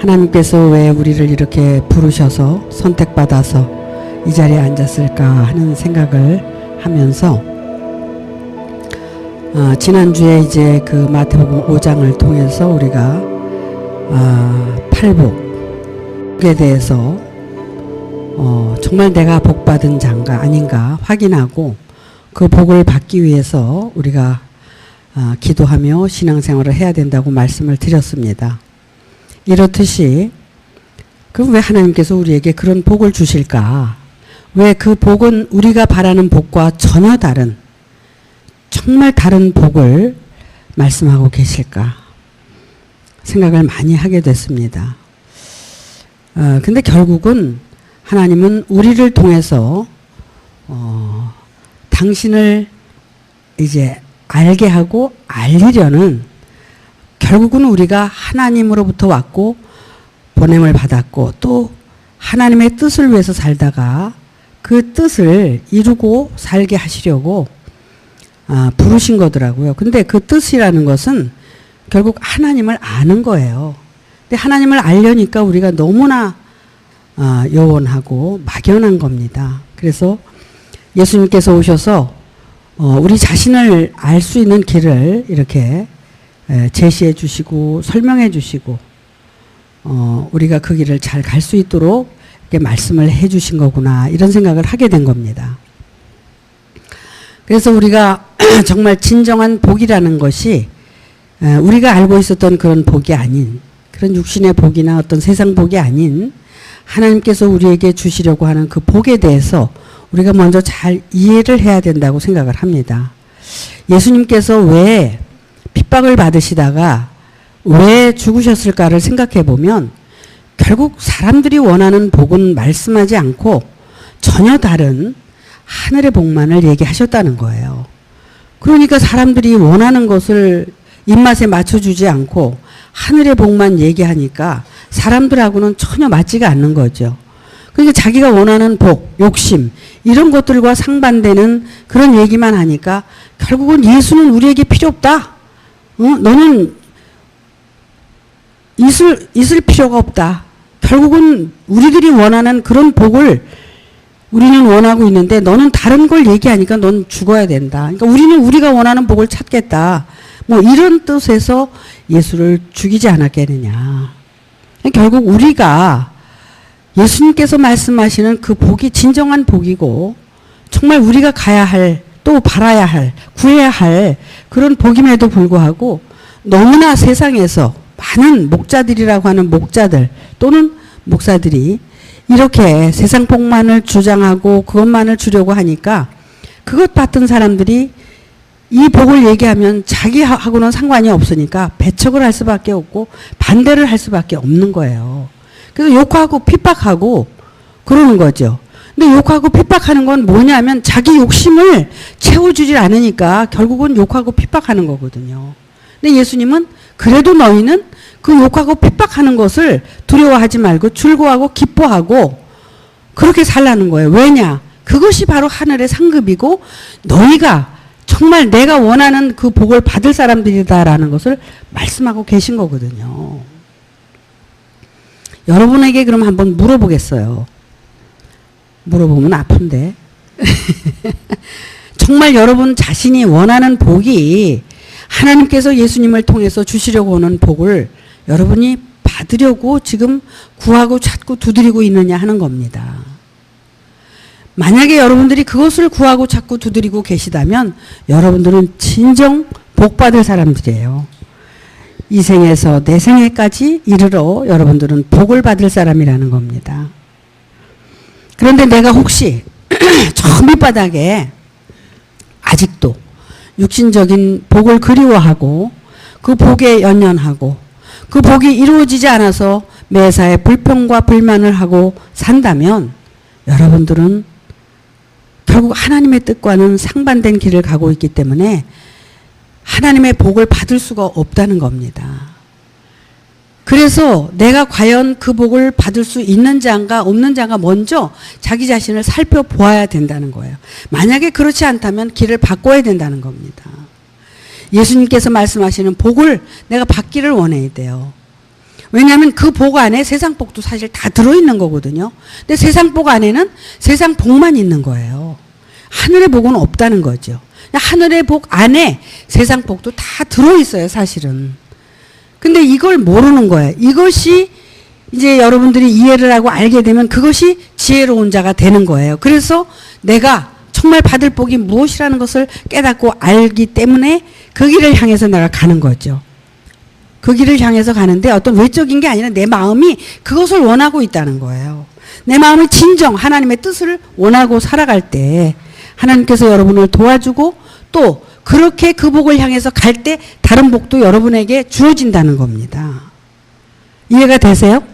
하나님께서 왜 우리를 이렇게 부르셔서 선택받아서 이 자리에 앉았을까 하는 생각을 하면서 지난주에 이제 그 마태복음 5장을 통해서 우리가 팔복에 대해서 정말 내가 복받은 자인가 아닌가 확인하고 그 복을 받기 위해서 우리가 기도하며 신앙생활을 해야 된다고 말씀을 드렸습니다. 이렇듯이 그럼 왜 하나님께서 우리에게 그런 복을 주실까? 왜 그 복은 우리가 바라는 복과 전혀 다른 정말 다른 복을 말씀하고 계실까? 생각을 많이 하게 됐습니다. 근데 결국은 하나님은 우리를 통해서 당신을 이제 알게 하고 알리려는 결국은 우리가 하나님으로부터 왔고 보냄을 받았고 또 하나님의 뜻을 위해서 살다가 그 뜻을 이루고 살게 하시려고 부르신 거더라고요. 근데 그 뜻이라는 것은 결국 하나님을 아는 거예요. 근데 하나님을 알려니까 우리가 너무나 요원하고 막연한 겁니다. 그래서 예수님께서 오셔서 우리 자신을 알 수 있는 길을 이렇게 제시해 주시고 설명해 주시고 우리가 그 길을 잘 갈 수 있도록 이렇게 말씀을 해 주신 거구나 이런 생각을 하게 된 겁니다. 그래서 우리가 정말 진정한 복이라는 것이 우리가 알고 있었던 그런 복이 아닌 그런 육신의 복이나 어떤 세상 복이 아닌 하나님께서 우리에게 주시려고 하는 그 복에 대해서 우리가 먼저 잘 이해를 해야 된다고 생각을 합니다. 예수님께서 왜 핍박을 받으시다가 왜 죽으셨을까를 생각해 보면 결국 사람들이 원하는 복은 말씀하지 않고 전혀 다른 하늘의 복만을 얘기하셨다는 거예요. 그러니까 사람들이 원하는 것을 입맛에 맞춰주지 않고 하늘의 복만 얘기하니까 사람들하고는 전혀 맞지가 않는 거죠. 그러니까 자기가 원하는 복, 욕심 이런 것들과 상반되는 그런 얘기만 하니까 결국은 예수는 우리에게 필요 없다. 너는 있을 필요가 없다. 결국은 우리들이 원하는 그런 복을 우리는 원하고 있는데 너는 다른 걸 얘기하니까 넌 죽어야 된다. 그러니까 우리는 우리가 원하는 복을 찾겠다. 뭐 이런 뜻에서 예수를 죽이지 않았겠느냐. 결국 우리가 예수님께서 말씀하시는 그 복이 진정한 복이고 정말 우리가 가야 할 또 바라야 할 구해야 할 그런 복임에도 불구하고 너무나 세상에서 많은 목자들이라고 하는 목자들 또는 목사들이 이렇게 세상 복만을 주장하고 그것만을 주려고 하니까 그것 받던 사람들이 이 복을 얘기하면 자기하고는 상관이 없으니까 배척을 할 수밖에 없고 반대를 할 수밖에 없는 거예요. 그래서 욕하고 핍박하고 그러는 거죠. 근데 욕하고 핍박하는 건 뭐냐면 자기 욕심을 채워주질 않으니까 결국은 욕하고 핍박하는 거거든요. 근데 예수님은 그래도 너희는 그 욕하고 핍박하는 것을 두려워하지 말고 즐거워하고 기뻐하고 그렇게 살라는 거예요. 왜냐? 그것이 바로 하늘의 상급이고 너희가 정말 내가 원하는 그 복을 받을 사람들이다라는 것을 말씀하고 계신 거거든요. 여러분에게 그럼 한번 물어보겠어요. 물어보면 아픈데. 정말 여러분 자신이 원하는 복이 하나님께서 예수님을 통해서 주시려고 하는 복을 여러분이 받으려고 지금 구하고 찾고 두드리고 있느냐 하는 겁니다. 만약에 여러분들이 그것을 구하고 찾고 두드리고 계시다면 여러분들은 진정 복받을 사람들이에요. 이 생에서 내 생에까지 이르러 여러분들은 복을 받을 사람이라는 겁니다. 그런데 내가 혹시 저 밑바닥에 아직도 육신적인 복을 그리워하고 그 복에 연연하고 그 복이 이루어지지 않아서 매사에 불평과 불만을 하고 산다면 여러분들은 결국 하나님의 뜻과는 상반된 길을 가고 있기 때문에 하나님의 복을 받을 수가 없다는 겁니다. 그래서 내가 과연 그 복을 받을 수 있는 자인가 없는 자가 먼저 자기 자신을 살펴보아야 된다는 거예요. 만약에 그렇지 않다면 길을 바꿔야 된다는 겁니다. 예수님께서 말씀하시는 복을 내가 받기를 원해야 돼요. 왜냐하면 그 복 안에 세상 복도 사실 다 들어있는 거거든요. 근데 세상 복 안에는 세상 복만 있는 거예요. 하늘의 복은 없다는 거죠. 하늘의 복 안에 세상 복도 다 들어있어요, 사실은. 근데 이걸 모르는 거예요. 이것이 이제 여러분들이 이해를 하고 알게 되면 그것이 지혜로운 자가 되는 거예요. 그래서 내가 정말 받을 복이 무엇이라는 것을 깨닫고 알기 때문에 그 길을 향해서 내가 가는 거죠. 그 길을 향해서 가는데 어떤 외적인 게 아니라 내 마음이 그것을 원하고 있다는 거예요. 내 마음이 진정 하나님의 뜻을 원하고 살아갈 때 하나님께서 여러분을 도와주고 또 그렇게 그 복을 향해서 갈 때 다른 복도 여러분에게 주어진다는 겁니다. 이해가 되세요?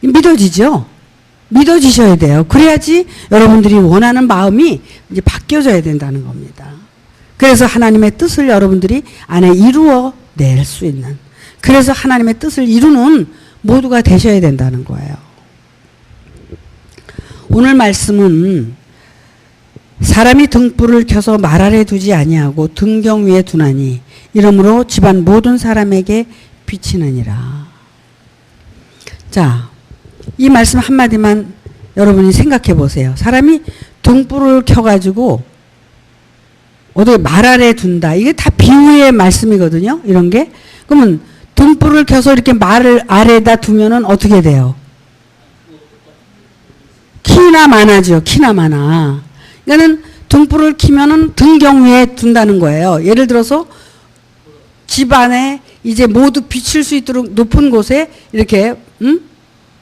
믿어지죠? 믿어지셔야 돼요. 그래야지 여러분들이 원하는 마음이 이제 바뀌어져야 된다는 겁니다. 그래서 하나님의 뜻을 여러분들이 안에 이루어낼 수 있는, 그래서 하나님의 뜻을 이루는 모두가 되셔야 된다는 거예요. 오늘 말씀은 사람이 등불을 켜서 말 아래 두지 아니하고 등경 위에 두나니 이러므로 집안 모든 사람에게 비치느니라. 자, 이 말씀 한마디만 여러분이 생각해 보세요. 사람이 등불을 켜가지고 어디 말 아래 둔다. 이게 다 비유의 말씀이거든요. 이런 게. 그러면 등불을 켜서 이렇게 말을 아래에다 두면은 어떻게 돼요? 키나 많아지요. 키나 많아. 그러니까는 등불을 켜면은 등경 위에 둔다는 거예요. 예를 들어서 집 안에 이제 모두 비칠 수 있도록 높은 곳에 이렇게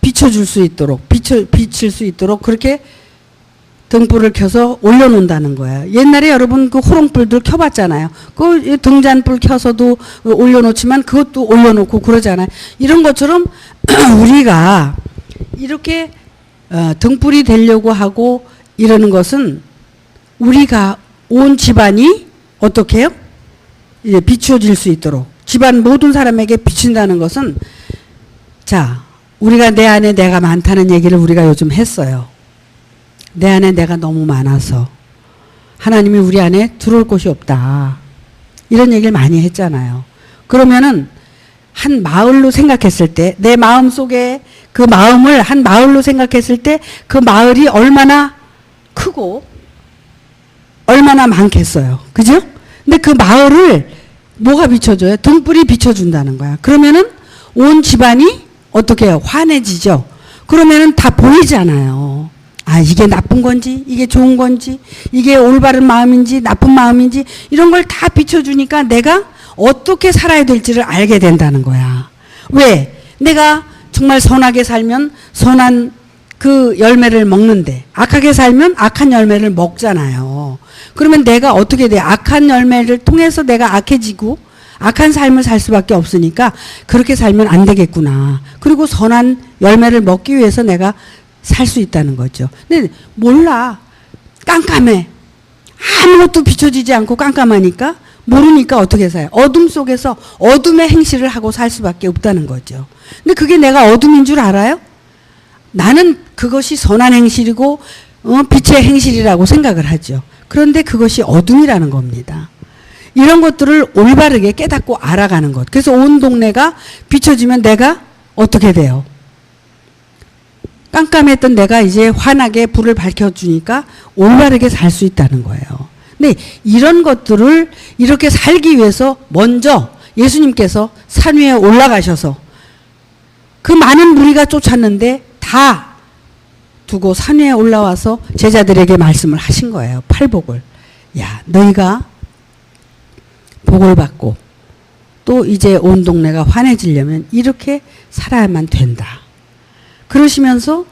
비춰줄 수 있도록 비칠 수 있도록 그렇게 등불을 켜서 올려놓는다는 거예요. 옛날에 여러분 그 호롱불들 켜봤잖아요. 그 등잔불 켜서도 올려놓지만 그것도 올려놓고 그러잖아요. 이런 것처럼 우리가 이렇게 등불이 되려고 하고 이러는 것은 우리가 온 집안이 어떻게 해요? 이제 비추어질 수 있도록 집안 모든 사람에게 비친다는 것은, 자, 우리가 내 안에 내가 많다는 얘기를 우리가 요즘 했어요. 내 안에 내가 너무 많아서 하나님이 우리 안에 들어올 곳이 없다. 이런 얘기를 많이 했잖아요. 그러면은 한 마을로 생각했을 때, 내 마음 속에 그 마음을 한 마을로 생각했을 때 그 마을이 얼마나 크고 얼마나 많겠어요. 그죠? 근데 그 마을을 뭐가 비춰줘요? 등불이 비춰준다는 거야. 그러면은 온 집안이 어떻게 해요? 환해지죠? 그러면은 다 보이잖아요. 아, 이게 나쁜 건지, 이게 좋은 건지, 이게 올바른 마음인지, 나쁜 마음인지, 이런 걸 다 비춰주니까 내가 어떻게 살아야 될지를 알게 된다는 거야. 왜? 내가 정말 선하게 살면 선한 그 열매를 먹는데, 악하게 살면 악한 열매를 먹잖아요. 그러면 내가 어떻게 돼? 악한 열매를 통해서 내가 악해지고, 악한 삶을 살 수밖에 없으니까 그렇게 살면 안 되겠구나. 그리고 선한 열매를 먹기 위해서 내가 살 수 있다는 거죠. 근데 몰라. 깜깜해. 아무것도 비춰지지 않고 깜깜하니까 모르니까 어떻게 살아요? 어둠 속에서 어둠의 행실을 하고 살 수밖에 없다는 거죠. 근데 그게 내가 어둠인 줄 알아요? 나는 그것이 선한 행실이고 빛의 행실이라고 생각을 하죠. 그런데 그것이 어둠이라는 겁니다. 이런 것들을 올바르게 깨닫고 알아가는 것. 그래서 온 동네가 비춰지면 내가 어떻게 돼요? 깜깜했던 내가 이제 환하게 불을 밝혀주니까 올바르게 살 수 있다는 거예요. 근데 이런 것들을 이렇게 살기 위해서 먼저 예수님께서 산 위에 올라가셔서 그 많은 무리가 쫓았는데 다 두고 산 위에 올라와서 제자들에게 말씀을 하신 거예요. 팔복을. 야, 너희가 복을 받고 또 이제 온 동네가 환해지려면 이렇게 살아야만 된다. 그러시면서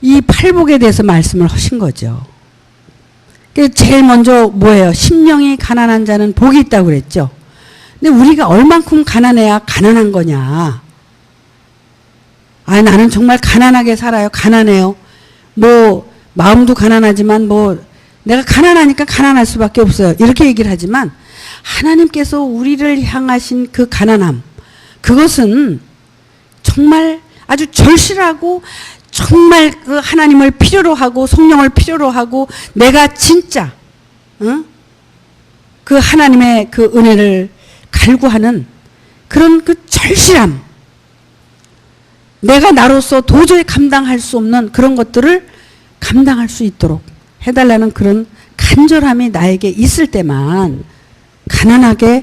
이 팔복에 대해서 말씀을 하신 거죠. 제일 먼저 뭐예요? 심령이 가난한 자는 복이 있다고 그랬죠. 근데 우리가 얼만큼 가난해야 가난한 거냐? 아, 나는 정말 가난하게 살아요. 가난해요. 뭐 마음도 가난하지만 뭐 내가 가난하니까 가난할 수밖에 없어요. 이렇게 얘기를 하지만 하나님께서 우리를 향하신 그 가난함, 그것은 정말 아주 절실하고 정말 그 하나님을 필요로 하고 성령을 필요로 하고 내가 진짜 그 하나님의 그 은혜를 갈구하는 그런 그 절실함, 내가 나로서 도저히 감당할 수 없는 그런 것들을 감당할 수 있도록 해달라는 그런 간절함이 나에게 있을 때만 가난하게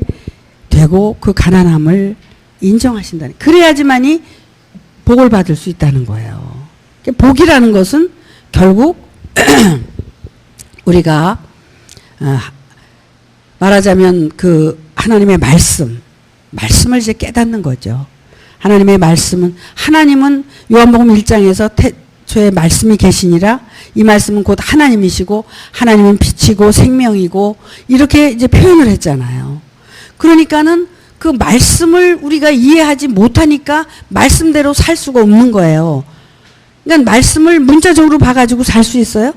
되고 그 가난함을 인정하신다는, 그래야지만이 복을 받을 수 있다는 거예요. 복이라는 것은 결국 우리가 말하자면 그 하나님의 말씀을 이제 깨닫는 거죠. 하나님의 말씀은, 하나님은 요한복음 1장에서 태초에 말씀이 계시니라, 이 말씀은 곧 하나님이시고 하나님은 빛이고 생명이고 이렇게 이제 표현을 했잖아요. 그러니까는 그 말씀을 우리가 이해하지 못하니까 말씀대로 살 수가 없는 거예요. 그러니까 말씀을 문자적으로 봐가지고 살 수 있어요?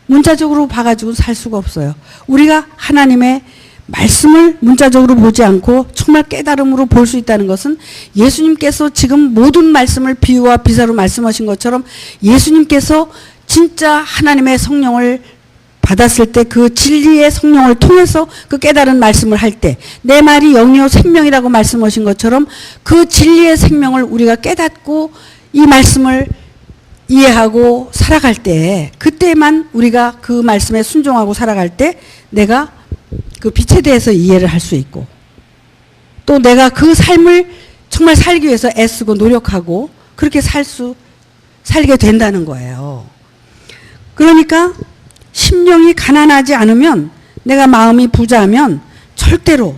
문자적으로 봐가지고 살 수가 없어요. 우리가 하나님의 말씀을 문자적으로 보지 않고 정말 깨달음으로 볼 수 있다는 것은 예수님께서 지금 모든 말씀을 비유와 비사로 말씀하신 것처럼 예수님께서 진짜 하나님의 성령을 받았을 때 그 진리의 성령을 통해서 그 깨달은 말씀을 할 때 내 말이 영이요 생명이라고 말씀하신 것처럼 그 진리의 생명을 우리가 깨닫고 이 말씀을 이해하고 살아갈 때, 그때만 우리가 그 말씀에 순종하고 살아갈 때 내가 그 빛에 대해서 이해를 할 수 있고, 또 내가 그 삶을 정말 살기 위해서 애쓰고 노력하고 그렇게 살게 된다는 거예요. 그러니까 심령이 가난하지 않으면, 내가 마음이 부자하면 절대로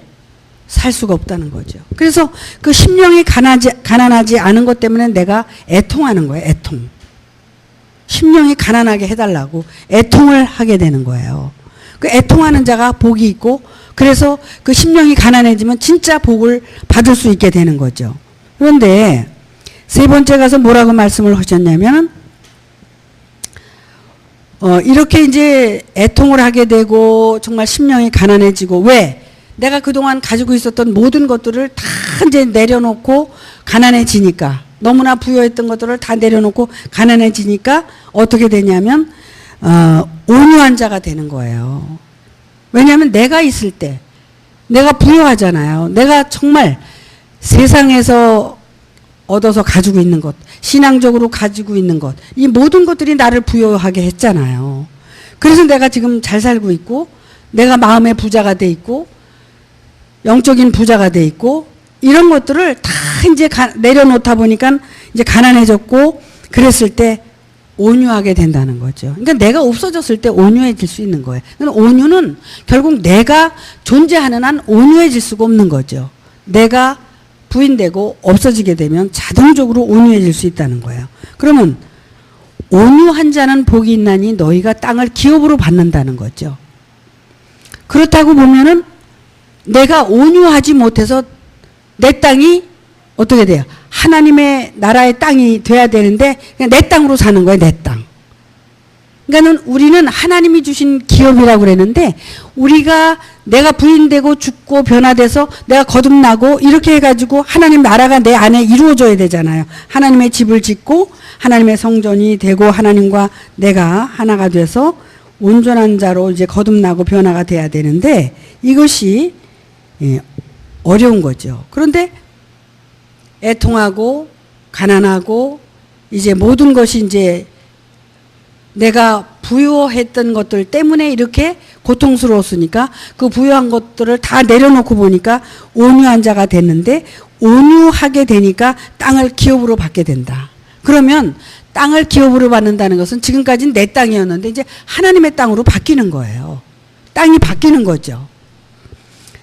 살 수가 없다는 거죠. 그래서 그 심령이 가난하지 않은 것 때문에 내가 애통하는 거예요. 애통. 심령이 가난하게 해달라고 애통을 하게 되는 거예요. 그 애통하는 자가 복이 있고, 그래서 그 심령이 가난해지면 진짜 복을 받을 수 있게 되는 거죠. 그런데 세 번째 가서 뭐라고 말씀을 하셨냐면, 이렇게 이제 애통을 하게 되고 정말 심령이 가난해지고, 왜? 내가 그동안 가지고 있었던 모든 것들을 다 이제 내려놓고 가난해지니까, 너무나 부여했던 것들을 다 내려놓고 가난해지니까 어떻게 되냐면 온유한 자가 되는 거예요. 왜냐하면 내가 있을 때 내가 부여하잖아요. 내가 정말 세상에서 얻어서 가지고 있는 것, 신앙적으로 가지고 있는 것, 이 모든 것들이 나를 부여하게 했잖아요. 그래서 내가 지금 잘 살고 있고, 내가 마음의 부자가 돼 있고, 영적인 부자가 돼 있고, 이런 것들을 다 이제 내려놓다 보니까 이제 가난해졌고, 그랬을 때 온유하게 된다는 거죠. 그러니까 내가 없어졌을 때 온유해질 수 있는 거예요. 그러니까 온유는 결국 내가 존재하는 한 온유해질 수가 없는 거죠. 내가 부인되고 없어지게 되면 자동적으로 온유해질 수 있다는 거예요. 그러면 온유한 자는 복이 있나니 너희가 땅을 기업으로 받는다는 거죠. 그렇다고 보면은 내가 온유하지 못해서 내 땅이 어떻게 돼요? 하나님의 나라의 땅이 돼야 되는데 그냥 내 땅으로 사는 거예요. 내 땅. 그러니까는 우리는 하나님이 주신 기업이라고 그랬는데, 우리가 내가 부인되고 죽고 변화돼서 내가 거듭나고 이렇게 해가지고 하나님 나라가 내 안에 이루어져야 되잖아요. 하나님의 집을 짓고 하나님의 성전이 되고 하나님과 내가 하나가 돼서 온전한 자로 이제 거듭나고 변화가 돼야 되는데, 이것이 어려운 거죠. 그런데 애통하고 가난하고 이제 모든 것이 이제 내가 부여했던 것들 때문에 이렇게 고통스러웠으니까 그 부여한 것들을 다 내려놓고 보니까 온유한 자가 됐는데, 온유하게 되니까 땅을 기업으로 받게 된다. 그러면 땅을 기업으로 받는다는 것은 지금까지는 내 땅이었는데 이제 하나님의 땅으로 바뀌는 거예요. 땅이 바뀌는 거죠.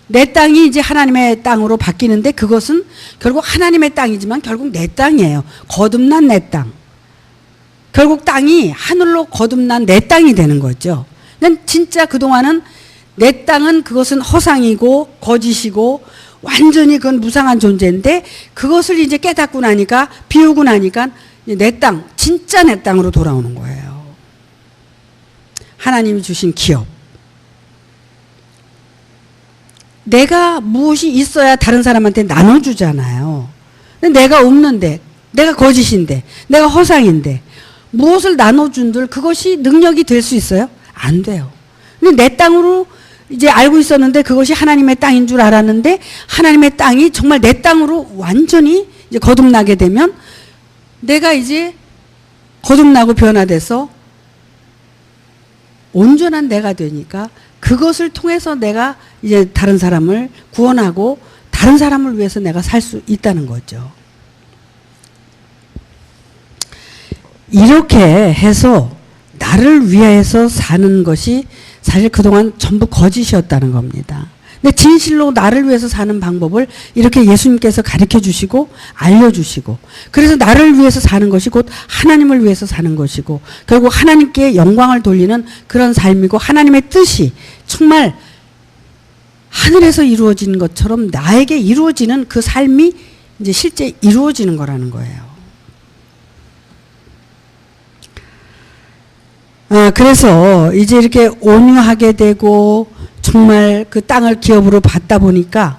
내 땅이 이제 하나님의 땅으로 바뀌는데, 그것은 결국 하나님의 땅이지만 결국 내 땅이에요. 거듭난 내 땅. 결국 땅이 하늘로 거듭난 내 땅이 되는 거죠. 난 진짜 그동안은 내 땅은 그것은 허상이고 거짓이고 완전히 그건 무상한 존재인데, 그것을 이제 깨닫고 나니까, 비우고 나니까 내 땅, 진짜 내 땅으로 돌아오는 거예요. 하나님이 주신 기업. 내가 무엇이 있어야 다른 사람한테 나눠주잖아요. 근데 내가 없는데, 내가 거짓인데, 내가 허상인데 무엇을 나눠준들 그것이 능력이 될 수 있어요? 안 돼요. 근데 내 땅으로 이제 알고 있었는데, 그것이 하나님의 땅인 줄 알았는데, 하나님의 땅이 정말 내 땅으로 완전히 이제 거듭나게 되면 내가 이제 거듭나고 변화돼서 온전한 내가 되니까 그것을 통해서 내가 이제 다른 사람을 구원하고 다른 사람을 위해서 내가 살 수 있다는 거죠. 이렇게 해서 나를 위해서 사는 것이 사실 그동안 전부 거짓이었다는 겁니다. 근데 진실로 나를 위해서 사는 방법을 이렇게 예수님께서 가르쳐 주시고 알려주시고, 그래서 나를 위해서 사는 것이 곧 하나님을 위해서 사는 것이고, 결국 하나님께 영광을 돌리는 그런 삶이고, 하나님의 뜻이 정말 하늘에서 이루어지는 것처럼 나에게 이루어지는 그 삶이 이제 실제 이루어지는 거라는 거예요. 그래서 이제 이렇게 온유하게 되고 정말 그 땅을 기업으로 받다 보니까,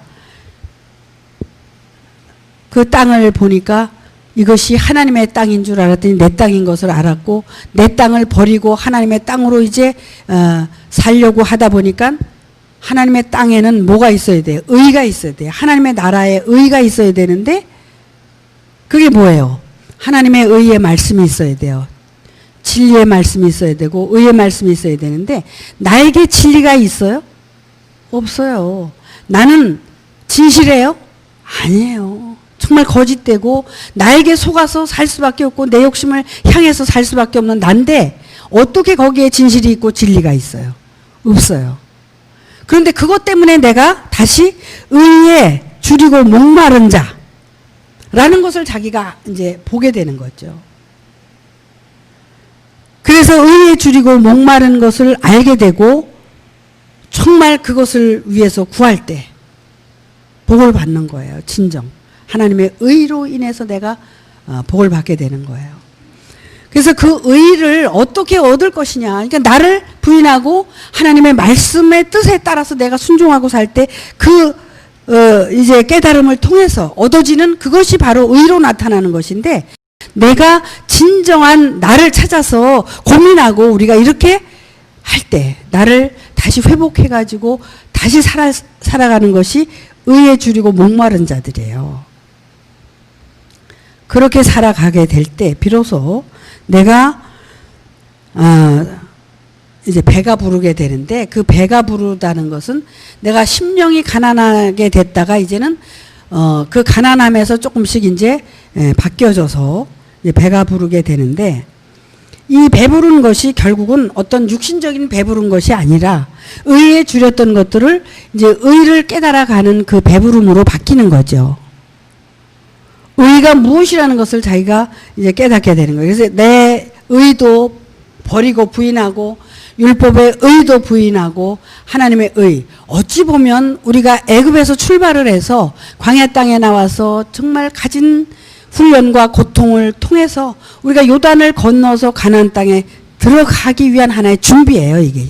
그 땅을 보니까 이것이 하나님의 땅인 줄 알았더니 내 땅인 것을 알았고, 내 땅을 버리고 하나님의 땅으로 이제 살려고 하다 보니까 하나님의 땅에는 뭐가 있어야 돼요? 의가 있어야 돼요. 하나님의 나라에 의가 있어야 되는데, 그게 뭐예요? 하나님의 의의 말씀이 있어야 돼요. 진리의 말씀이 있어야 되고 의의 말씀이 있어야 되는데, 나에게 진리가 있어요? 없어요. 나는 진실해요? 아니에요. 정말 거짓되고 나에게 속아서 살 수밖에 없고 내 욕심을 향해서 살 수밖에 없는 난데, 어떻게 거기에 진실이 있고 진리가 있어요? 없어요. 그런데 그것 때문에 내가 다시 의에 줄이고 목마른 자라는 것을 자기가 이제 보게 되는 거죠. 그래서 의에 줄이고 목마른 것을 알게 되고, 정말 그것을 위해서 구할 때 복을 받는 거예요. 진정 하나님의 의로 인해서 내가 복을 받게 되는 거예요. 그래서 그 의를 어떻게 얻을 것이냐, 그러니까 나를 부인하고 하나님의 말씀의 뜻에 따라서 내가 순종하고 살 때 그 이제 깨달음을 통해서 얻어지는 그것이 바로 의로 나타나는 것인데, 내가 진정한 나를 찾아서 고민하고 우리가 이렇게 할 때 나를 다시 회복해가지고 다시 살아가는 것이 의에 줄이고 목마른 자들이에요. 그렇게 살아가게 될 때 비로소 내가 이제 배가 부르게 되는데, 그 배가 부르다는 것은 내가 심령이 가난하게 됐다가 이제는 그 가난함에서 조금씩 이제 바뀌어져서 이제 배가 부르게 되는데, 이 배부른 것이 결국은 어떤 육신적인 배부른 것이 아니라 의에 줄였던 것들을 이제 의를 깨달아가는 그 배부름으로 바뀌는 거죠. 의가 무엇이라는 것을 자기가 이제 깨닫게 되는 거예요. 그래서 내 의도 버리고 부인하고, 율법의 의도 부인하고 하나님의 의, 어찌 보면 우리가 애굽에서 출발을 해서 광야 땅에 나와서 정말 가진 훈련과 고통을 통해서 우리가 요단을 건너서 가나안 땅에 들어가기 위한 하나의 준비예요, 이게.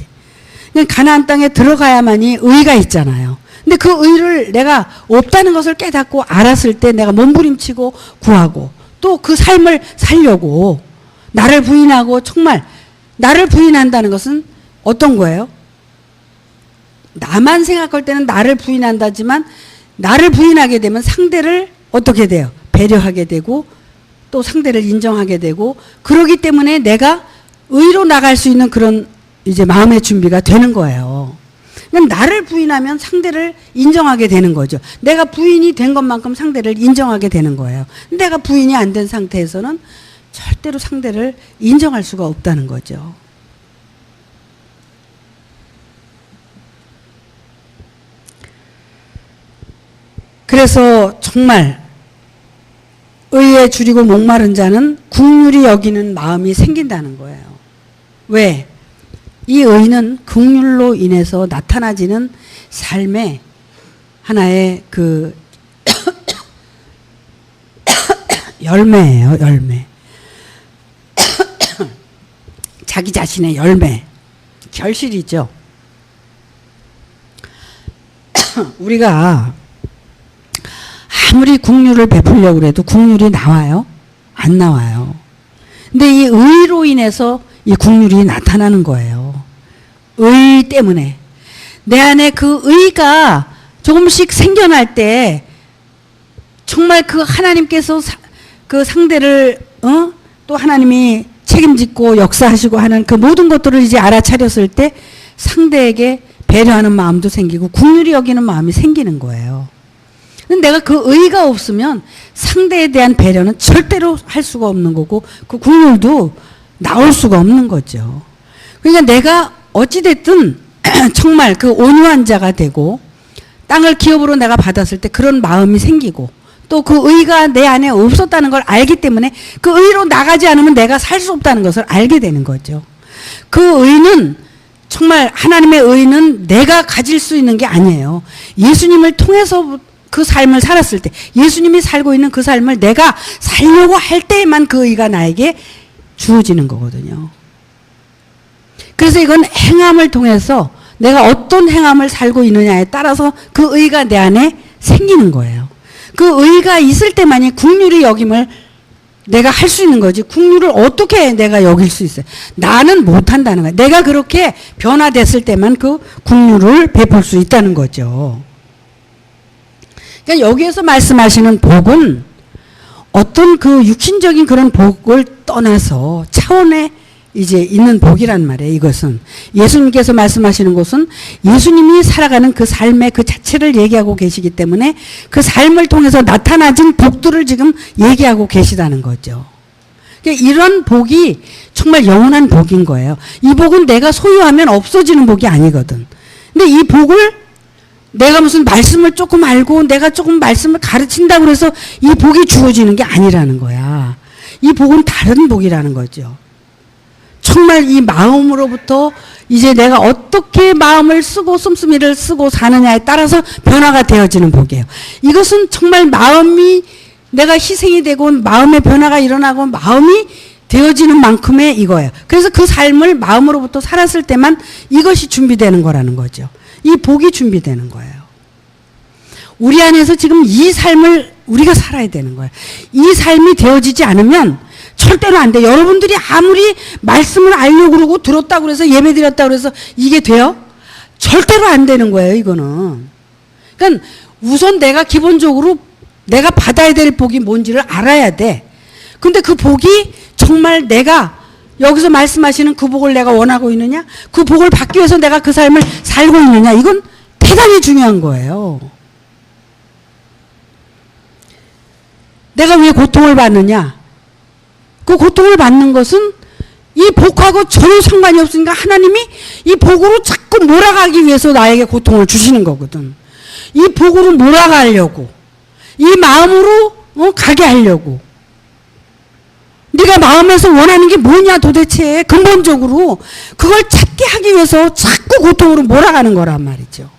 가나안 땅에 들어가야만이 의가 있잖아요. 근데 그 의를 내가 없다는 것을 깨닫고 알았을 때 내가 몸부림치고 구하고 또 그 삶을 살려고 나를 부인하고, 정말 나를 부인한다는 것은 어떤 거예요? 나만 생각할 때는 나를 부인한다지만, 나를 부인하게 되면 상대를 어떻게 돼요? 배려하게 되고 또 상대를 인정하게 되고, 그러기 때문에 내가 의로 나갈 수 있는 그런 이제 마음의 준비가 되는 거예요. 그러니까 나를 부인하면 상대를 인정하게 되는 거죠. 내가 부인이 된 것만큼 상대를 인정하게 되는 거예요. 내가 부인이 안 된 상태에서는 절대로 상대를 인정할 수가 없다는 거죠. 그래서 정말 의에 줄이고 목마른 자는 긍휼히 여기는 마음이 생긴다는 거예요. 왜? 이 의는 긍휼로 인해서 나타나지는 삶의 하나의 그 열매예요, 열매. 자기 자신의 열매, 결실이죠. 우리가 아무리 긍휼을 베풀려고 해도 긍휼이 나와요? 안 나와요. 근데 이 의로 인해서 이 긍휼이 나타나는 거예요. 의 때문에. 내 안에 그 의가 조금씩 생겨날 때 정말 그 하나님께서 그 상대를 또 하나님이 책임짓고 역사하시고 하는 그 모든 것들을 이제 알아차렸을 때 상대에게 배려하는 마음도 생기고 긍휼히 여기는 마음이 생기는 거예요. 근데 내가 그 의가 없으면 상대에 대한 배려는 절대로 할 수가 없는 거고 그 긍휼도 나올 수가 없는 거죠. 그러니까 내가 어찌됐든 정말 그 온유한 자가 되고 땅을 기업으로 내가 받았을 때 그런 마음이 생기고 또 그 의가 내 안에 없었다는 걸 알기 때문에 그 의로 나가지 않으면 내가 살 수 없다는 것을 알게 되는 거죠. 그 의는 정말 하나님의 의는 내가 가질 수 있는 게 아니에요. 예수님을 통해서 그 삶을 살았을 때 예수님이 살고 있는 그 삶을 내가 살려고 할 때에만 그 의가 나에게 주어지는 거거든요. 그래서 이건 행함을 통해서 내가 어떤 행함을 살고 있느냐에 따라서 그 의가 내 안에 생기는 거예요. 그 의가 있을 때만이 긍휼히 여김을 내가 할 수 있는 거지. 긍휼을 어떻게 내가 여길 수 있어요? 나는 못한다는 거예요. 내가 그렇게 변화됐을 때만 그 긍휼을 베풀 수 있다는 거죠. 그러니까 여기에서 말씀하시는 복은 어떤 그 육신적인 그런 복을 떠나서 차원에 이제 있는 복이란 말이에요. 이것은 예수님께서 말씀하시는 것은 예수님이 살아가는 그 삶의 그 자체를 얘기하고 계시기 때문에 그 삶을 통해서 나타나진 복들을 지금 얘기하고 계시다는 거죠. 그러니까 이런 복이 정말 영원한 복인 거예요. 이 복은 내가 소유하면 없어지는 복이 아니거든. 근데 이 복을 내가 무슨 말씀을 조금 알고 내가 조금 말씀을 가르친다고 해서 이 복이 주어지는 게 아니라는 거야. 이 복은 다른 복이라는 거죠. 정말 이 마음으로부터 이제 내가 어떻게 마음을 쓰고 씀씀이를 쓰고 사느냐에 따라서 변화가 되어지는 복이에요. 이것은 정말 마음이 내가 희생이 되고 마음의 변화가 일어나고 마음이 되어지는 만큼의 이거예요. 그래서 그 삶을 마음으로부터 살았을 때만 이것이 준비되는 거라는 거죠. 이 복이 준비되는 거예요. 우리 안에서 지금 이 삶을 우리가 살아야 되는 거예요. 이 삶이 되어지지 않으면 절대로 안 돼. 여러분들이 아무리 말씀을 알려고 그러고 들었다고 그래서 예배 드렸다고 그래서 이게 돼요? 절대로 안 되는 거예요, 이거는. 그러니까 우선 내가 기본적으로 내가 받아야 될 복이 뭔지를 알아야 돼. 근데 그 복이 정말 내가 여기서 말씀하시는 그 복을 내가 원하고 있느냐? 그 복을 받기 위해서 내가 그 삶을 살고 있느냐? 이건 대단히 중요한 거예요. 내가 왜 고통을 받느냐? 그 고통을 받는 것은 이 복하고 전혀 상관이 없으니까 하나님이 이 복으로 자꾸 몰아가기 위해서 나에게 고통을 주시는 거거든. 이 복으로 몰아가려고, 이 마음으로 가게 하려고. 네가 마음에서 원하는 게 뭐냐 도대체 근본적으로 그걸 찾게 하기 위해서 자꾸 고통으로 몰아가는 거란 말이죠.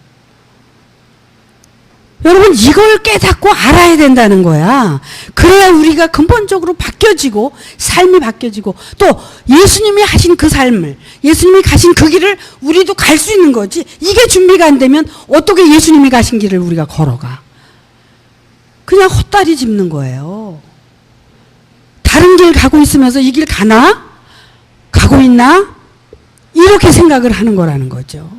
여러분 이걸 깨닫고 알아야 된다는 거야. 그래야 우리가 근본적으로 바뀌어지고 삶이 바뀌어지고 또 예수님이 하신 그 삶을 예수님이 가신 그 길을 우리도 갈 수 있는 거지. 이게 준비가 안 되면 어떻게 예수님이 가신 길을 우리가 걸어가. 그냥 헛다리 짚는 거예요. 다른 길 가고 있으면서 이 길 가나? 가고 있나? 이렇게 생각을 하는 거라는 거죠.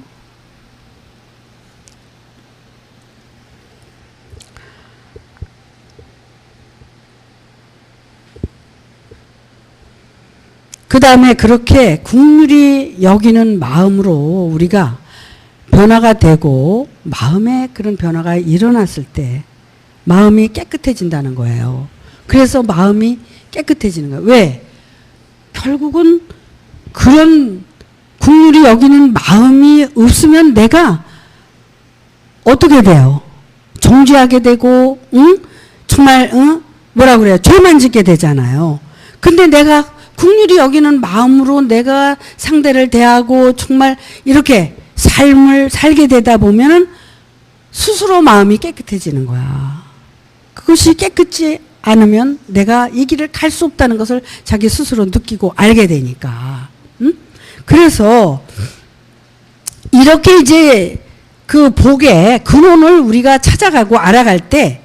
그 다음에 그렇게 긍휼히 여기는 마음으로 우리가 변화가 되고 마음에 그런 변화가 일어났을 때 마음이 깨끗해진다는 거예요. 그래서 마음이 깨끗해지는 거예요. 왜? 결국은 그런 긍휼히 여기는 마음이 없으면 내가 어떻게 돼요? 정죄하게 되고 정말 뭐라 그래요? 죄만 짓게 되잖아요. 근데 내가 긍휼히 여기는 마음으로 내가 상대를 대하고 정말 이렇게 삶을 살게 되다 보면은 스스로 마음이 깨끗해지는 거야. 그것이 깨끗지 않으면 내가 이 길을 갈 수 없다는 것을 자기 스스로 느끼고 알게 되니까. 그래서 이렇게 이제 그 복의 근원을 우리가 찾아가고 알아갈 때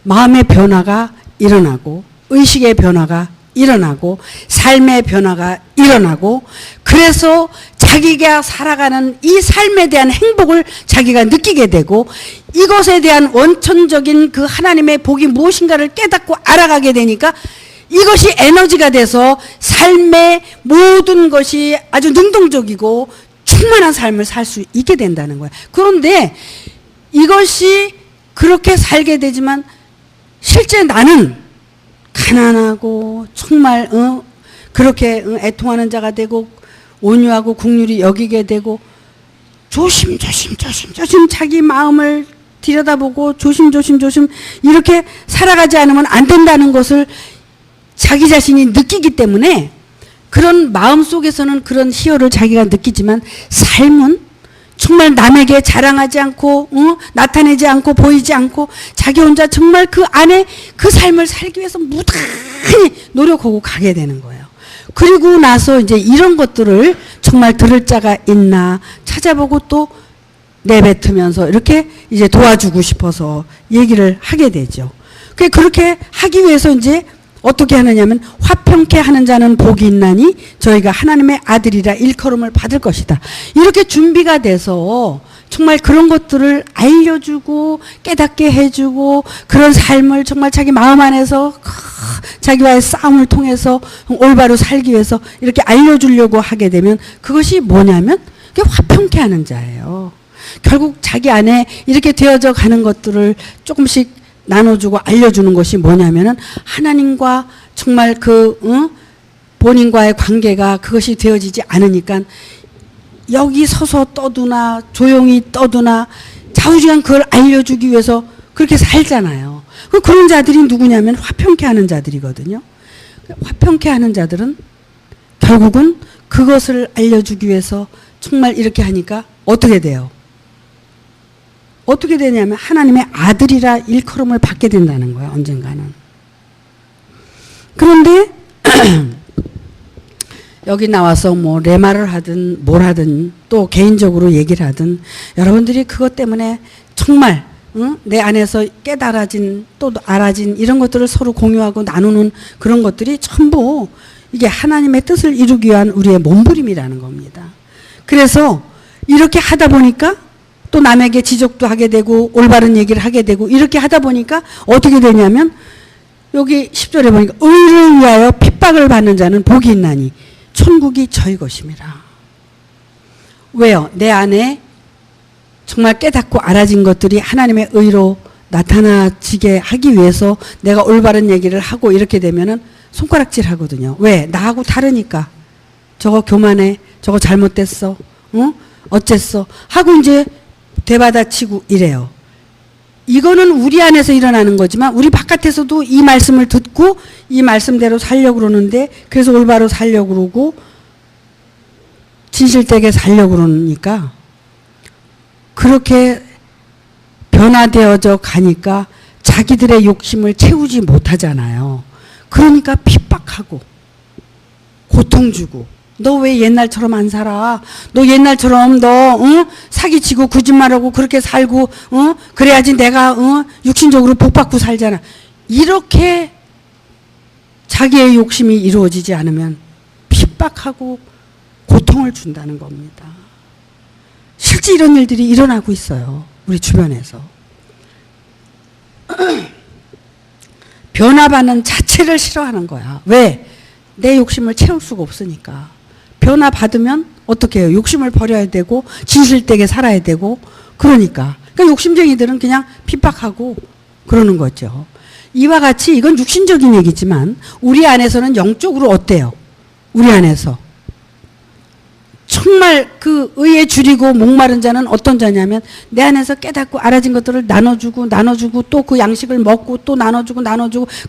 마음의 변화가 일어나고 의식의 변화가 일어나고 삶의 변화가 일어나고 그래서 자기가 살아가는 이 삶에 대한 행복을 자기가 느끼게 되고 이것에 대한 원천적인 그 하나님의 복이 무엇인가를 깨닫고 알아가게 되니까 이것이 에너지가 돼서 삶의 모든 것이 아주 능동적이고 충만한 삶을 살 수 있게 된다는 거야. 그런데 이것이 그렇게 살게 되지만 실제 나는 가난하고 정말 그렇게 애통하는 자가 되고 온유하고 긍휼히 여기게 되고 조심 자기 마음을 들여다보고 조심 이렇게 살아가지 않으면 안 된다는 것을 자기 자신이 느끼기 때문에 그런 마음 속에서는 그런 희열을 자기가 느끼지만 삶은 정말 남에게 자랑하지 않고 나타내지 않고 보이지 않고 자기 혼자 정말 그 안에 그 삶을 살기 위해서 무단히 노력하고 가게 되는 거예요. 그리고 나서 이제 이런 것들을 정말 들을 자가 있나 찾아보고 또 내뱉으면서 이렇게 이제 도와주고 싶어서 얘기를 하게 되죠. 그렇게 하기 위해서 이제 어떻게 하느냐면 화평케 하는 자는 복이 있나니 저희가 하나님의 아들이라 일컬음을 받을 것이다. 이렇게 준비가 돼서 정말 그런 것들을 알려주고 깨닫게 해주고 그런 삶을 정말 자기 마음 안에서 자기와의 싸움을 통해서 올바로 살기 위해서 이렇게 알려주려고 하게 되면 그것이 뭐냐면 그게 화평케 하는 자예요. 결국 자기 안에 이렇게 되어져 가는 것들을 조금씩 나눠주고 알려주는 것이 뭐냐면은 하나님과 정말 본인과의 관계가 그것이 되어지지 않으니까 여기 서서 떠드나 조용히 떠드나 좌우지간 그걸 알려주기 위해서 그렇게 살잖아요. 그런 자들이 누구냐면 화평케 하는 자들이거든요. 화평케 하는 자들은 결국은 그것을 알려주기 위해서 정말 이렇게 하니까 어떻게 돼요? 어떻게 되냐면 하나님의 아들이라 일컬음을 받게 된다는 거예요. 언젠가는. 그런데 여기 나와서 뭐 레마를 하든 뭘 하든 또 개인적으로 얘기를 하든 여러분들이 그것 때문에 정말 내 안에서 깨달아진 또 알아진 이런 것들을 서로 공유하고 나누는 그런 것들이 전부 이게 하나님의 뜻을 이루기 위한 우리의 몸부림이라는 겁니다. 그래서 이렇게 하다 보니까 또 남에게 지적도 하게 되고 올바른 얘기를 하게 되고 이렇게 하다 보니까 어떻게 되냐면 여기 10절에 보니까 의를 위하여 핍박을 받는 자는 복이 있나니 천국이 저희 것임이라. 왜요? 내 안에 정말 깨닫고 알아진 것들이 하나님의 의로 나타나지게 하기 위해서 내가 올바른 얘기를 하고 이렇게 되면은 손가락질 하거든요. 왜? 나하고 다르니까. 저거 교만해. 저거 잘못됐어. 어쨌어. 하고 이제 되받아치고 이래요. 이거는 우리 안에서 일어나는 거지만 우리 바깥에서도 이 말씀을 듣고 이 말씀대로 살려고 그러는데 그래서 올바로 살려고 그러고 진실되게 살려고 그러니까 그렇게 변화되어져 가니까 자기들의 욕심을 채우지 못하잖아요. 그러니까 핍박하고 고통 주고 너 왜 옛날처럼 안 살아? 너 옛날처럼 사기치고 거짓말하고 그렇게 살고 그래야지 내가 육신적으로 복받고 살잖아. 이렇게 자기의 욕심이 이루어지지 않으면 핍박하고 고통을 준다는 겁니다. 실제 이런 일들이 일어나고 있어요. 우리 주변에서. 변화받는 자체를 싫어하는 거야. 왜? 내 욕심을 채울 수가 없으니까. 변화받으면 어떻게 해요? 욕심을 버려야 되고 진실되게 살아야 되고 그러니까 욕심쟁이들은 그냥 핍박하고 그러는 거죠. 이와 같이 이건 육신적인 얘기지만 우리 안에서는 영적으로 어때요? 우리 안에서 정말 그 의에 줄이고 목마른 자는 어떤 자냐면 내 안에서 깨닫고 알아진 것들을 나눠주고 또 그 양식을 먹고 또 나눠주고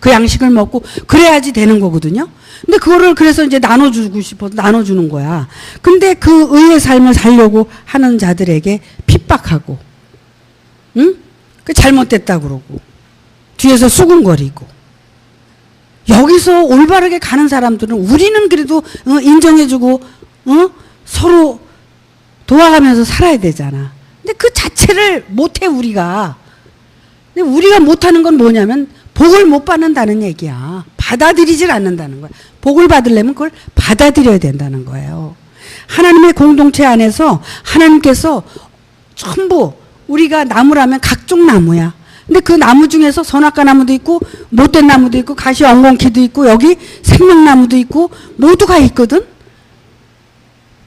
그 양식을 먹고 그래야지 되는 거거든요. 근데 그거를 그래서 이제 나눠주고 싶어서 나눠주는 거야. 근데 그 의의 삶을 살려고 하는 자들에게 핍박하고, 그 잘못됐다 그러고, 뒤에서 수군거리고. 여기서 올바르게 가는 사람들은 우리는 그래도 인정해주고, 서로 도와가면서 살아야 되잖아. 근데 그 자체를 못해, 우리가. 근데 우리가 못하는 건 뭐냐면, 복을 못 받는다는 얘기야. 받아들이질 않는다는 거야. 복을 받으려면 그걸 받아들여야 된다는 거예요. 하나님의 공동체 안에서 하나님께서 전부 우리가 나무라면 각종 나무야. 근데 그 나무 중에서 선악과 나무도 있고 못된 나무도 있고 가시 엉겅퀴도 있고 여기 생명나무도 있고 모두가 있거든.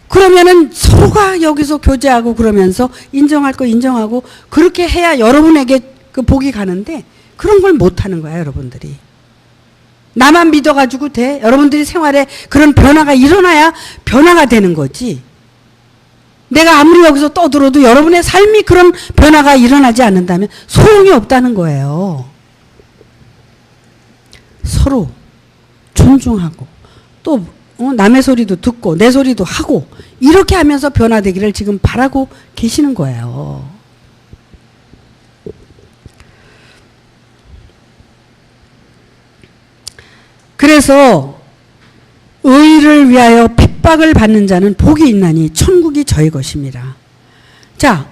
그러면은 서로가 여기서 교제하고 그러면서 인정할 거 인정하고 그렇게 해야 여러분에게 그 복이 가는데 그런 걸 못하는 거야 여러분들이. 나만 믿어가지고 돼? 여러분들이 생활에 그런 변화가 일어나야 변화가 되는 거지. 내가 아무리 여기서 떠들어도 여러분의 삶이 그런 변화가 일어나지 않는다면 소용이 없다는 거예요. 서로 존중하고 또 남의 소리도 듣고 내 소리도 하고 이렇게 하면서 변화되기를 지금 바라고 계시는 거예요. 그래서 의를 위하여 핍박을 받는 자는 복이 있나니 천국이 저희 것입니다. 자,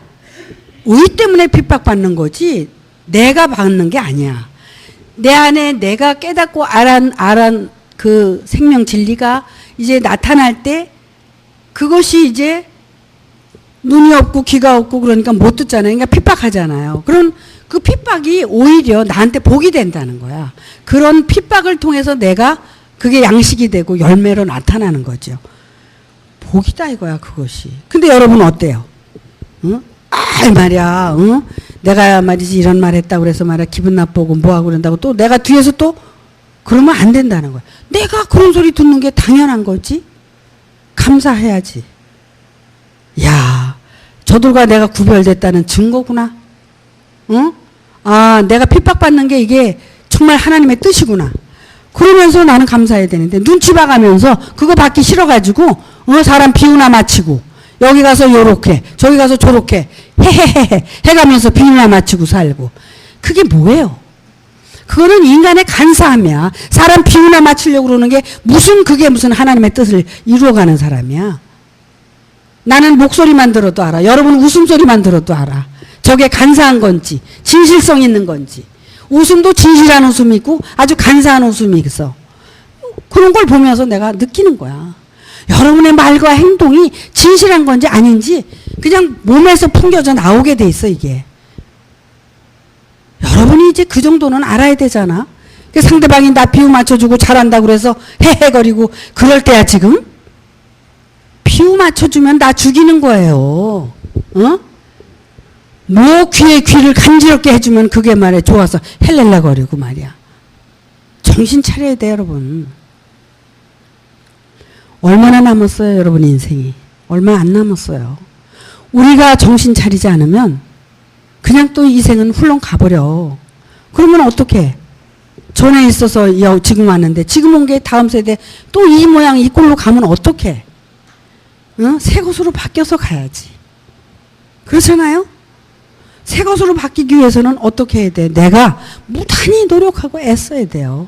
의 때문에 핍박받는 거지 내가 받는 게 아니야. 내 안에 내가 깨닫고 알한 그 생명 진리가 이제 나타날 때 그것이 이제 눈이 없고 귀가 없고 그러니까 못 듣잖아요. 그러니까 핍박하잖아요. 그런 그 핍박이 오히려 나한테 복이 된다는 거야. 그런 핍박을 통해서 내가 그게 양식이 되고 열매로 나타나는 거죠. 복이다 이거야 그것이. 근데 여러분 어때요? 응? 아 말이야. 응? 내가 말이지 이런 말 했다고 그래서 말이야 기분 나쁘고 뭐하고 그런다고 또 내가 뒤에서 또 그러면 안 된다는 거야. 내가 그런 소리 듣는 게 당연한 거지. 감사해야지. 야, 저들과 내가 구별됐다는 증거구나. 응? 아, 내가 핍박받는 게 이게 정말 하나님의 뜻이구나. 그러면서 나는 감사해야 되는데 눈치 봐가면서 그거 받기 싫어가지고 사람 비유나 마치고 여기 가서 요렇게 저기 가서 저렇게 헤헤헤헤 해가면서 비유나 마치고 살고 그게 뭐예요? 그거는 인간의 간사함이야. 사람 비유나 맞추려고 그러는 게 그게 무슨 하나님의 뜻을 이루어가는 사람이야. 나는 목소리만 들어도 알아. 여러분 웃음소리만 들어도 알아. 저게 간사한 건지 진실성 있는 건지. 웃음도 진실한 웃음이 있고 아주 간사한 웃음이 있어. 그런 걸 보면서 내가 느끼는 거야. 여러분의 말과 행동이 진실한 건지 아닌지 그냥 몸에서 풍겨져 나오게 돼 있어 이게. 여러분이 이제 그 정도는 알아야 되잖아. 상대방이 나 비유 맞춰주고 잘한다고 그래서 헤헤거리고 그럴 때야 지금. 비유 맞춰주면 나 죽이는 거예요. 어? 뭐 귀에 귀를 간지럽게 해주면 그게 말이야 좋아서 헬렐라거리고 말이야. 정신 차려야 돼 여러분. 얼마나 남았어요 여러분 인생이. 얼마 안 남았어요. 우리가 정신 차리지 않으면 그냥 또 이 생은 훌렁 가버려. 그러면 어떡해? 전에 있어서 지금 왔는데 지금 온 게 다음 세대 또 이 모양 이 꼴로 가면 어떡해? 어? 새 것으로 바뀌어서 가야지. 그렇잖아요? 새 것으로 바뀌기 위해서는 어떻게 해야 돼? 내가 무단히 노력하고 애써야 돼요.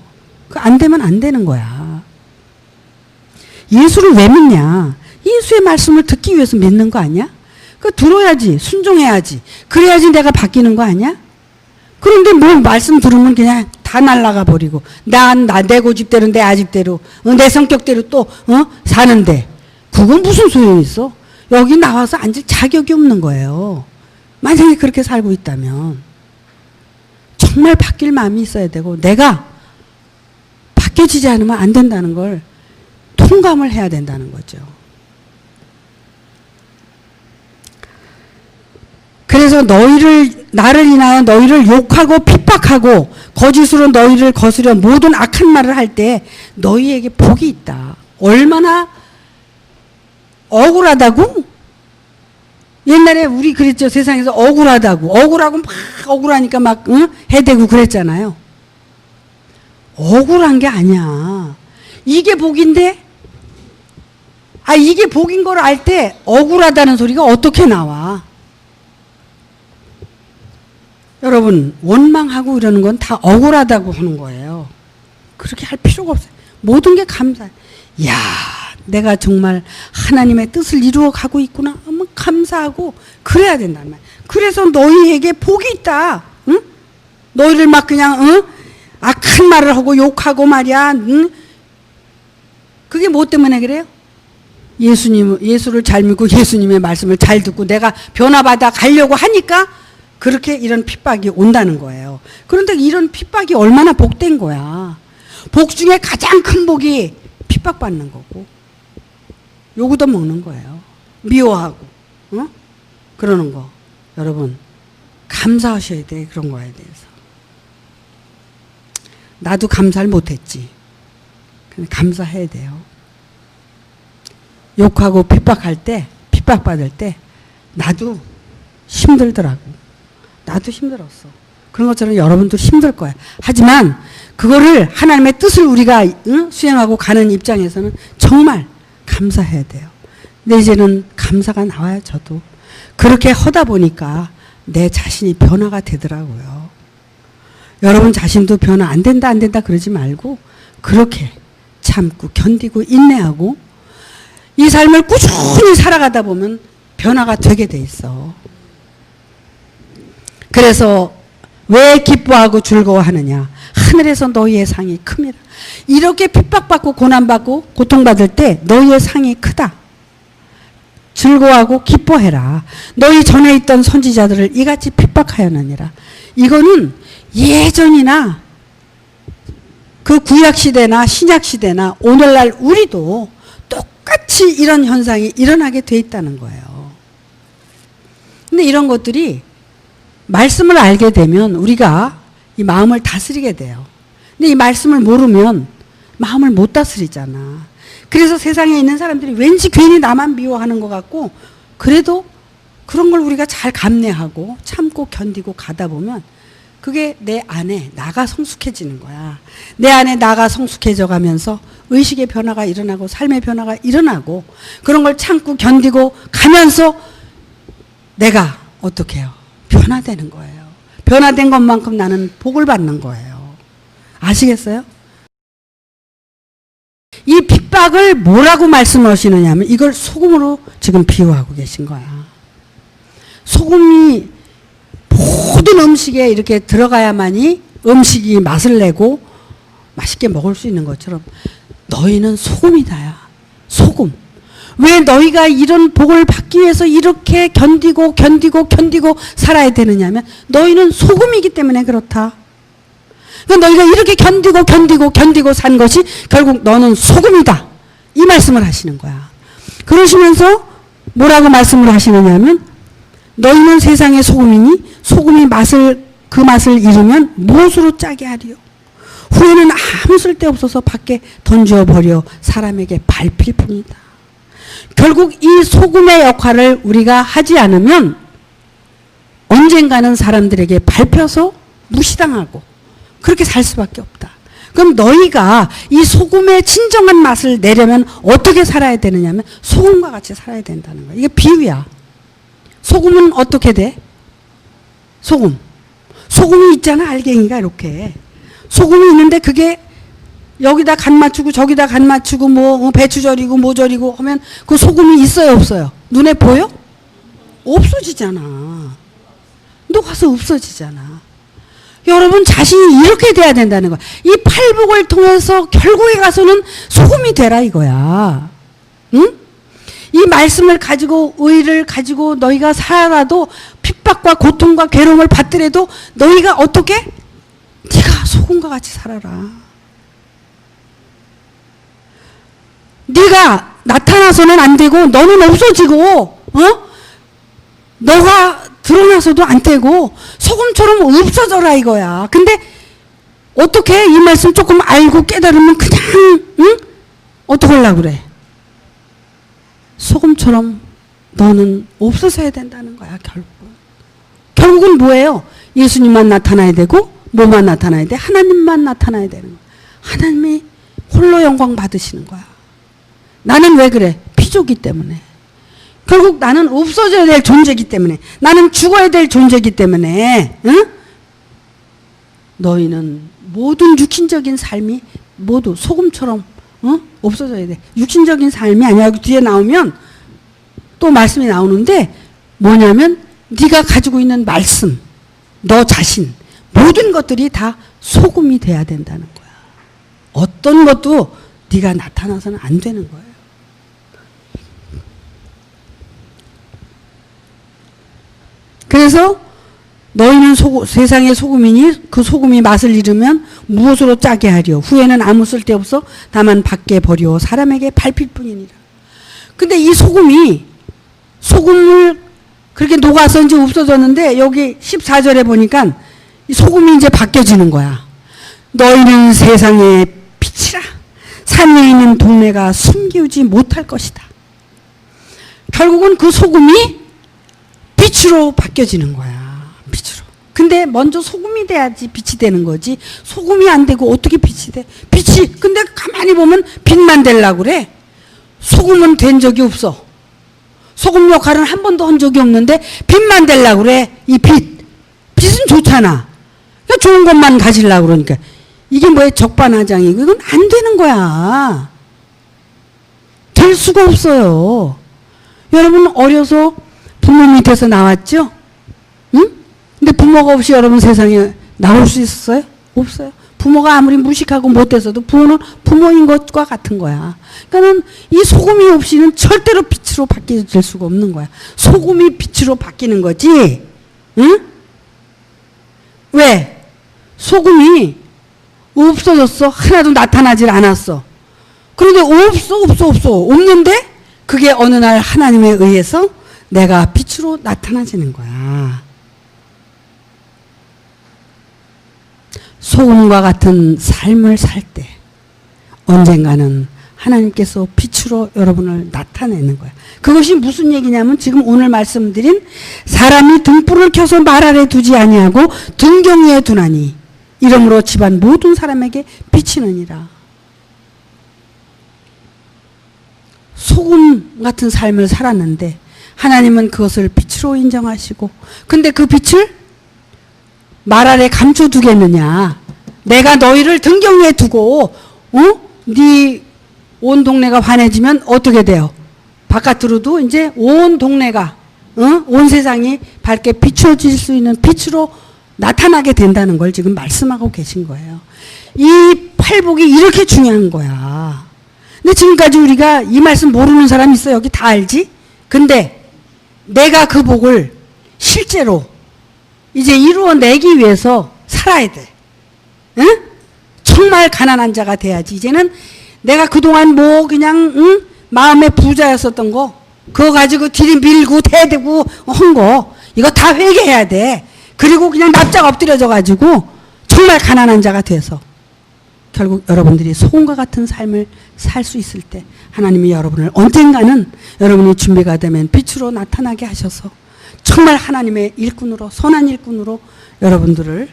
안 되면 안 되는 거야. 예수를 왜 믿냐? 예수의 말씀을 듣기 위해서 믿는 거 아니야? 들어야지. 순종해야지. 그래야지 내가 바뀌는 거 아니야? 그런데 뭐 말씀 들으면 그냥 다 날아가 버리고 내 고집대로 내 아집대로 내 성격대로 또 사는데 그건 무슨 소용이 있어? 여기 나와서 앉을 자격이 없는 거예요. 만약에 그렇게 살고 있다면 정말 바뀔 마음이 있어야 되고 내가 바뀌어지지 않으면 안 된다는 걸 통감을 해야 된다는 거죠. 그래서 나를 인하여 너희를 욕하고 핍박하고 거짓으로 너희를 거스려 모든 악한 말을 할 때 너희에게 복이 있다. 얼마나 억울하다고? 옛날에 우리 그랬죠. 세상에서 억울하다고. 억울하고 막 억울하니까 막 해대고 그랬잖아요. 억울한 게 아니야. 이게 복인데? 이게 복인 걸 알 때 억울하다는 소리가 어떻게 나와? 여러분 원망하고 이러는 건 다 억울하다고 하는 거예요. 그렇게 할 필요가 없어요. 모든 게 감사해. 이야 내가 정말 하나님의 뜻을 이루어 가고 있구나 하면 감사하고 그래야 된단 말이야. 그래서 너희에게 복이 있다. 응? 너희를 막 그냥 악한 말을 하고 욕하고 말이야. 응? 그게 뭐 때문에 그래요? 예수를 잘 믿고 예수님의 말씀을 잘 듣고 내가 변화받아 가려고 하니까 그렇게 이런 핍박이 온다는 거예요. 그런데 이런 핍박이 얼마나 복된 거야. 복 중에 가장 큰 복이 핍박받는 거고 요구도 먹는 거예요. 미워하고 그러는 거. 여러분 감사하셔야 돼. 그런 거에 대해서. 나도 감사를 못했지. 근데 감사해야 돼요. 욕하고 핍박할 때, 핍박받을 때 나도 힘들더라고. 나도 힘들었어. 그런 것처럼 여러분도 힘들 거야. 하지만 그거를 하나님의 뜻을 우리가 수행하고 가는 입장에서는 정말 감사해야 돼요. 근데 이제는 감사가 나와요. 저도. 그렇게 하다 보니까 내 자신이 변화가 되더라고요. 여러분 자신도 변화 안 된다 그러지 말고 그렇게 참고 견디고 인내하고 이 삶을 꾸준히 살아가다 보면 변화가 되게 돼 있어. 그래서 왜 기뻐하고 즐거워하느냐. 하늘에서 너희의 상이 큽니다. 이렇게 핍박받고 고난받고 고통받을 때 너희의 상이 크다. 즐거워하고 기뻐해라. 너희 전에 있던 선지자들을 이같이 핍박하였느니라. 이거는 예전이나 그 구약시대나 신약시대나 오늘날 우리도 똑같이 이런 현상이 일어나게 돼 있다는 거예요. 근데 이런 것들이 말씀을 알게 되면 우리가 이 마음을 다스리게 돼요. 근데 이 말씀을 모르면 마음을 못 다스리잖아. 그래서 세상에 있는 사람들이 왠지 괜히 나만 미워하는 것 같고 그래도 그런 걸 우리가 잘 감내하고 참고 견디고 가다 보면 그게 내 안에 나가 성숙해지는 거야. 내 안에 나가 성숙해져 가면서 의식의 변화가 일어나고 삶의 변화가 일어나고 그런 걸 참고 견디고 가면서 내가 어떻게 해요? 변화되는 거예요. 변화된 것만큼 나는 복을 받는 거예요. 아시겠어요? 이 핍박을 뭐라고 말씀하시느냐 하면 이걸 소금으로 지금 비유하고 계신 거야. 소금이 모든 음식에 이렇게 들어가야만이 음식이 맛을 내고 맛있게 먹을 수 있는 것처럼 너희는 소금이다야. 소금. 왜 너희가 이런 복을 받기 위해서 이렇게 견디고 살아야 되느냐 하면 너희는 소금이기 때문에 그렇다. 그러니까 너희가 이렇게 견디고 산 것이 결국 너는 소금이다. 이 말씀을 하시는 거야. 그러시면서 뭐라고 말씀을 하시느냐 하면 너희는 세상의 소금이니 소금이 그 맛을 잃으면 무엇으로 짜게 하리요. 후에는 아무 쓸데없어서 밖에 던져 버려 사람에게 밟힐 뿐이다. 결국 이 소금의 역할을 우리가 하지 않으면 언젠가는 사람들에게 밟혀서 무시당하고 그렇게 살 수밖에 없다. 그럼 너희가 이 소금의 진정한 맛을 내려면 어떻게 살아야 되느냐면 소금과 같이 살아야 된다는 거야. 이게 비유야. 소금은 어떻게 돼? 소금이 있잖아. 알갱이가 이렇게. 소금이 있는데 그게 여기다 간 맞추고 저기다 간 맞추고 뭐 배추 절이고 뭐 절이고 하면 그 소금이 있어요 없어요? 눈에 보여? 없어지잖아. 녹아서 없어지잖아. 여러분 자신이 이렇게 돼야 된다는 거야. 이 팔복을 통해서 결국에 가서는 소금이 되라 이거야. 응? 이 말씀을 가지고 의의를 가지고 너희가 살아도 핍박과 고통과 괴로움을 받더라도 너희가 어떻게? 네가 소금과 같이 살아라. 네가 나타나서는 안 되고 너는 없어지고 너가 드러나서도 안 되고 소금처럼 없어져라 이거야. 근데 어떻게 이 말씀 조금 알고 깨달으면 그냥 어떻게 하려고 그래? 소금처럼 너는 없어져야 된다는 거야. 결국은 뭐예요? 예수님만 나타나야 되고 뭐만 나타나야 돼? 하나님만 나타나야 되는 거야. 하나님이 홀로 영광 받으시는 거야. 나는 왜 그래? 피조기 때문에. 결국 나는 없어져야 될 존재이기 때문에, 나는 죽어야 될 존재이기 때문에, 응? 너희는 모든 육신적인 삶이 모두 소금처럼 없어져야 돼. 육신적인 삶이 아니라 뒤에 나오면 또 말씀이 나오는데 뭐냐면 네가 가지고 있는 말씀, 너 자신, 모든 것들이 다 소금이 돼야 된다는 거야. 어떤 것도 네가 나타나서는 안 되는 거예요. 그래서 너희는 세상의 소금이니 그 소금이 맛을 잃으면 무엇으로 짜게 하리요. 후에는 아무 쓸데없어 다만 밖에 버리오 사람에게 밟힐 뿐이니라. 근데 이 소금을 그렇게 녹아서 이제 없어졌는데 여기 14절에 보니까 이 소금이 이제 바뀌어지는 거야. 너희는 세상의 빛이라. 산 위에 있는 동네가 숨기우지 못할 것이다. 결국은 그 소금이 빛으로 바뀌어지는 거야. 빛으로. 근데 먼저 소금이 돼야지 빛이 되는 거지. 소금이 안 되고 어떻게 빛이 돼? 빛이 근데 가만히 보면 빛만 되려고 그래. 소금은 된 적이 없어. 소금 역할은 한 번도 한 적이 없는데 빛만 되려고 그래. 이 빛은 좋잖아. 그러니까 좋은 것만 가지려고 그러니까. 이게 뭐야? 적반하장이고 이건 안 되는 거야. 될 수가 없어요. 여러분 어려서 부모 밑에서 나왔죠? 응? 근데 부모가 없이 여러분 세상에 나올 수 있었어요? 없어요. 부모가 아무리 무식하고 못해서도 부모는 부모인 것과 같은 거야. 그러니까 이 소금이 없이는 절대로 빛으로 바뀔 수가 없는 거야. 소금이 빛으로 바뀌는 거지. 응? 왜? 소금이 없어졌어. 하나도 나타나질 않았어. 그런데 없어. 없는데 그게 어느 날 하나님에 의해서 내가 빛으로 나타나지는 거야. 소금과 같은 삶을 살 때 언젠가는 하나님께서 빛으로 여러분을 나타내는 거야. 그것이 무슨 얘기냐면 지금 오늘 말씀드린 사람이 등불을 켜서 말 아래 두지 아니하고 등경 위에 두나니 이러므로 집안 모든 사람에게 비치느니라. 소금 같은 삶을 살았는데 하나님은 그것을 빛으로 인정하시고 근데 그 빛을 말 아래 감춰두겠느냐. 내가 너희를 등경 위에 두고 네 온 동네가 환해지면 어떻게 돼요? 바깥으로도 이제 온 동네가 온 세상이 밝게 비춰질 수 있는 빛으로 나타나게 된다는 걸 지금 말씀하고 계신 거예요. 이 팔복이 이렇게 중요한 거야. 근데 지금까지 우리가 이 말씀 모르는 사람 있어? 여기 다 알지? 근데 내가 그 복을 실제로 이제 이루어내기 위해서 살아야 돼. 응? 정말 가난한 자가 돼야지. 이제는 내가 그동안 뭐 그냥 마음의 부자였었던 거 그거 가지고 들이밀고 대대고 한 거 이거 다 회개해야 돼. 그리고 그냥 납작 엎드려져 가지고 정말 가난한 자가 돼서 결국 여러분들이 소금과 같은 삶을 살 수 있을 때 하나님이 여러분을 언젠가는 여러분이 준비가 되면 빛으로 나타나게 하셔서 정말 하나님의 일꾼으로 선한 일꾼으로 여러분들을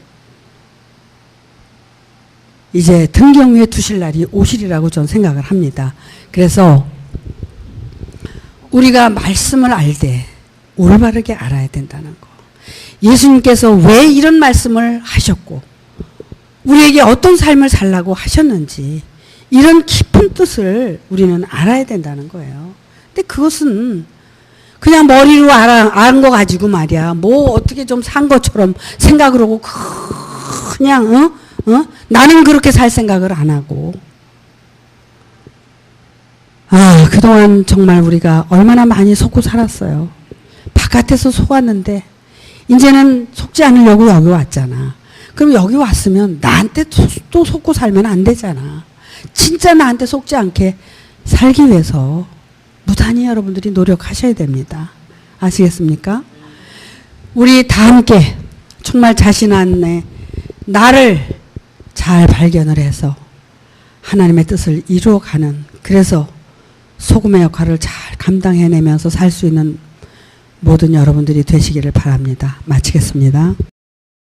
이제 등경 위에 두실 날이 오시리라고 저는 생각을 합니다. 그래서 우리가 말씀을 알되 올바르게 알아야 된다는 거. 예수님께서 왜 이런 말씀을 하셨고 우리에게 어떤 삶을 살라고 하셨는지 이런 깊은 뜻을 우리는 알아야 된다는 거예요. 근데 그것은 그냥 머리로 아는 거 가지고 말이야. 뭐 어떻게 좀 산 것처럼 생각을 하고 그냥 나는 그렇게 살 생각을 안 하고 그동안 정말 우리가 얼마나 많이 속고 살았어요. 바깥에서 속았는데 이제는 속지 않으려고 여기 왔잖아. 그럼 여기 왔으면 나한테 또 속고 살면 안 되잖아. 진짜 나한테 속지 않게 살기 위해서 무단히 여러분들이 노력하셔야 됩니다. 아시겠습니까? 우리 다 함께 정말 자신 안에 나를 잘 발견을 해서 하나님의 뜻을 이루어가는 그래서 소금의 역할을 잘 감당해내면서 살 수 있는 모든 여러분들이 되시기를 바랍니다. 마치겠습니다.